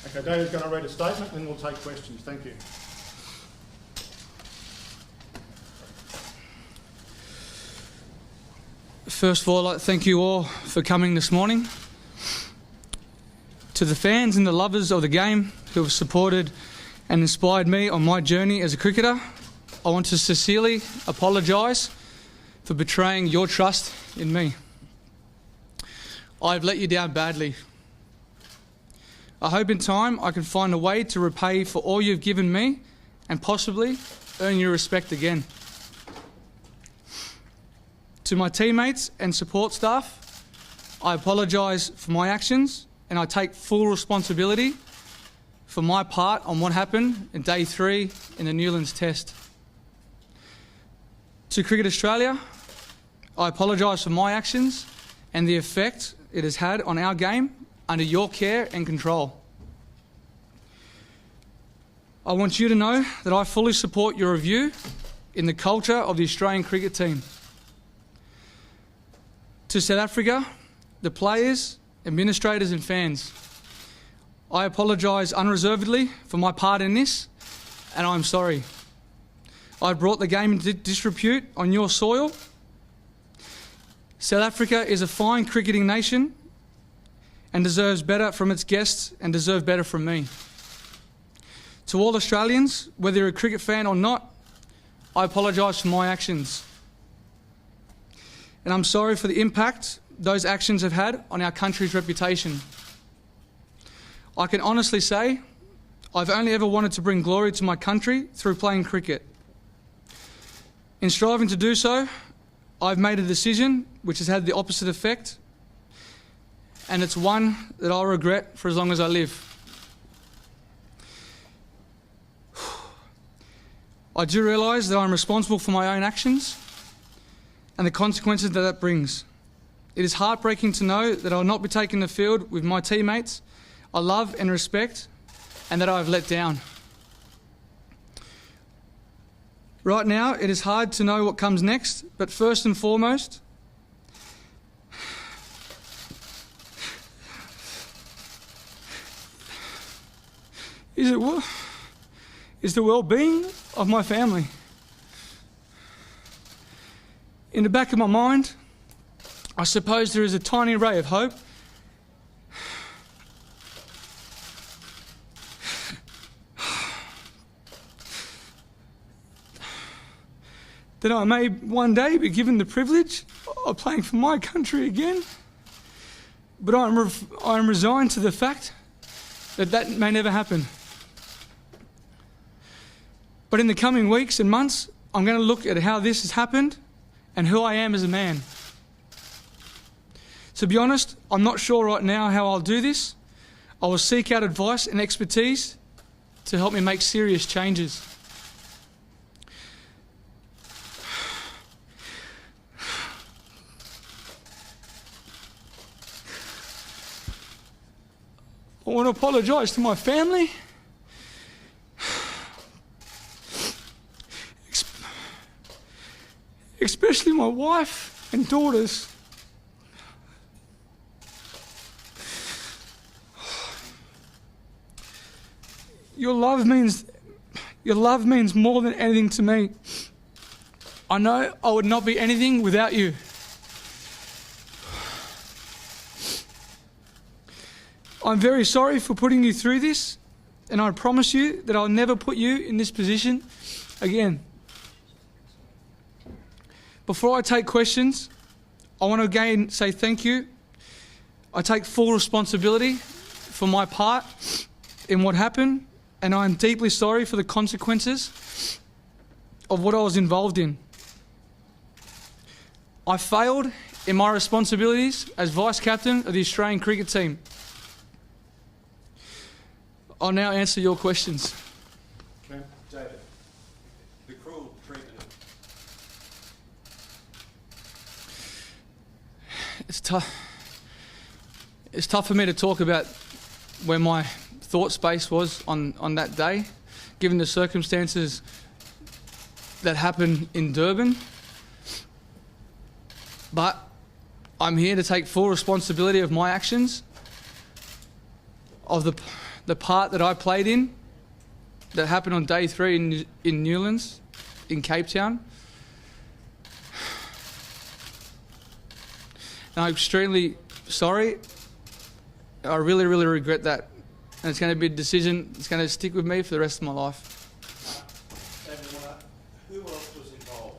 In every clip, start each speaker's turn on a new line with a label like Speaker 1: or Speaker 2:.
Speaker 1: Okay, David's going to read a statement and then we'll take questions. Thank you.
Speaker 2: First of all, I'd like to thank you all for coming this morning. To the fans and the lovers of the game who have supported and inspired me on my journey as a cricketer, I want to sincerely apologise for betraying your trust in me. I've let you down badly. I hope in time I can find a way to repay for all you've given me and possibly earn your respect again. To my teammates and support staff, I apologise for my actions and I take full responsibility for my part on what happened in Day 3 in the Newlands Test. To Cricket Australia, I apologise for my actions and the effect it has had on our game under your care and control. I want you to know that I fully support your review in the culture of the Australian cricket team. To South Africa, the players, administrators and fans, I apologise unreservedly for my part in this, and I'm sorry. I brought the game into disrepute on your soil. South Africa is a fine cricketing nation and deserves better from its guests and deserve better from me. To all Australians, whether you're a cricket fan or not, I apologise for my actions. And I'm sorry for the impact those actions have had on our country's reputation. I can honestly say I've only ever wanted to bring glory to my country through playing cricket. In striving to do so, I've made a decision which has had the opposite effect, and it's one that I'll regret for as long as I live. I do realise that I'm responsible for my own actions and the consequences that brings. It is heartbreaking to know that I'll not be taking the field with my teammates I love and respect and that I've let down. Right now, it is hard to know what comes next, but first and foremost, is the well-being of my family. In the back of my mind, I suppose there is a tiny ray of hope that I may one day be given the privilege of playing for my country again. But I'm resigned to the fact that that may never happen. But in the coming weeks and months, I'm going to look at how this has happened and who I am as a man. To be honest, I'm not sure right now how I'll do this. I will seek out advice and expertise to help me make serious changes. I want to apologise to my family, especially my wife and daughters. Your love means more than anything to me. I know I would not be anything without you. I'm very sorry for putting you through this, and I promise you that I'll never put you in this position again. Before I take questions, I want to again say thank you. I take full responsibility for my part in what happened, and I am deeply sorry for the consequences of what I was involved in. I failed in my responsibilities as vice-captain of the Australian cricket team. I'll now answer your questions.
Speaker 1: Okay.
Speaker 3: David, the cruel treatment.
Speaker 2: It's tough for me to talk about where my thought space was on that day, given the circumstances that happened in Durban. But I'm here to take full responsibility of my actions, of the part that I played in, that happened on day 3 in Newlands, in Cape Town. And I'm extremely sorry. I really, really regret that. And it's going to be a decision that's going to stick with me for the rest of my life.
Speaker 4: Who else was involved?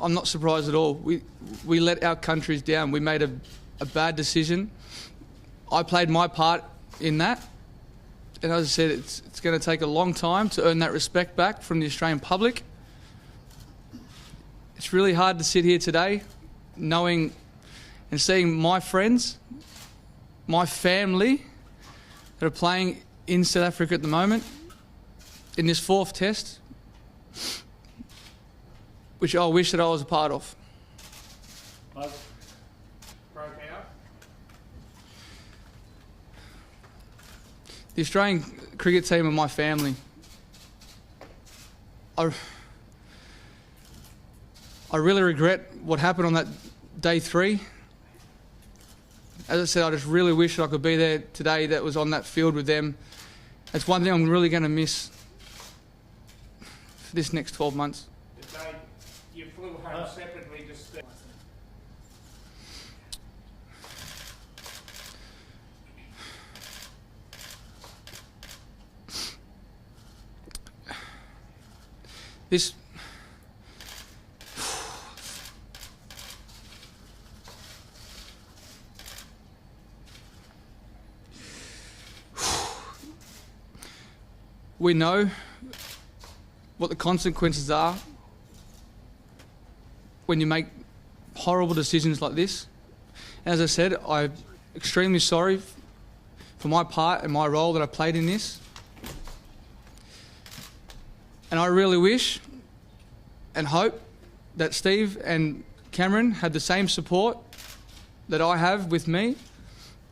Speaker 2: I'm not surprised at all. We let our countries down. We made a bad decision. I played my part in that. And as I said, it's going to take a long time to earn that respect back from the Australian public. It's really hard to sit here today knowing and seeing my friends, my family that are playing in South Africa at the moment in this 4th test, which I wish that I was a part of.
Speaker 1: Broke out.
Speaker 2: The Australian cricket team are my family. I really regret what happened on that day 3. As I said, I just really wish I could be there today that was on that field with them. That's one thing I'm really going to miss for this next 12 months.
Speaker 4: You flew home separately to stay.
Speaker 2: This... We know what the consequences are when you make horrible decisions like this. As I said, I'm extremely sorry for my part and my role that I played in this. And I really wish and hope that Steve and Cameron had the same support that I have with me,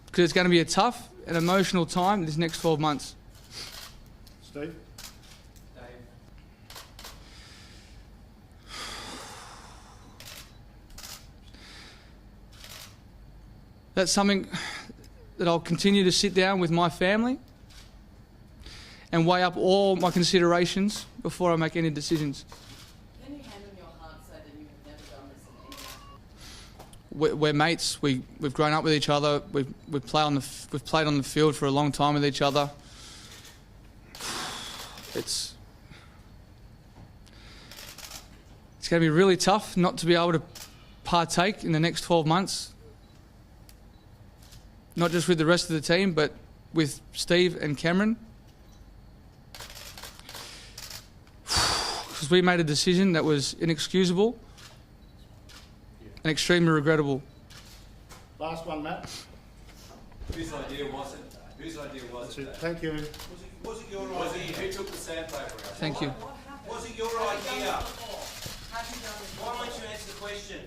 Speaker 2: because it's going to be a tough and emotional time this next 12 months.
Speaker 1: Steve?
Speaker 2: That's something that I'll continue to sit down with my family and weigh up all my considerations before I make any decisions.
Speaker 5: Can you hand on your heart say that you have never done this in any way?
Speaker 2: We're mates. We've grown up with each other. We've played on the field for a long time with each other. It's going to be really tough not to be able to partake in the next 12 months. Not just with the rest of the team, but with Steve and Cameron. Because we made a decision that was inexcusable and extremely regrettable.
Speaker 1: Last one, Matt.
Speaker 3: Whose idea was it? Whose idea was
Speaker 1: That's
Speaker 3: it?
Speaker 1: it. Thank you.
Speaker 4: Was it your
Speaker 3: Was
Speaker 4: idea?
Speaker 3: it, who took the sandpaper out?
Speaker 2: Thank you.
Speaker 4: Was it your idea?
Speaker 5: Have you done it
Speaker 4: Why
Speaker 5: before?
Speaker 4: won't you answer the question?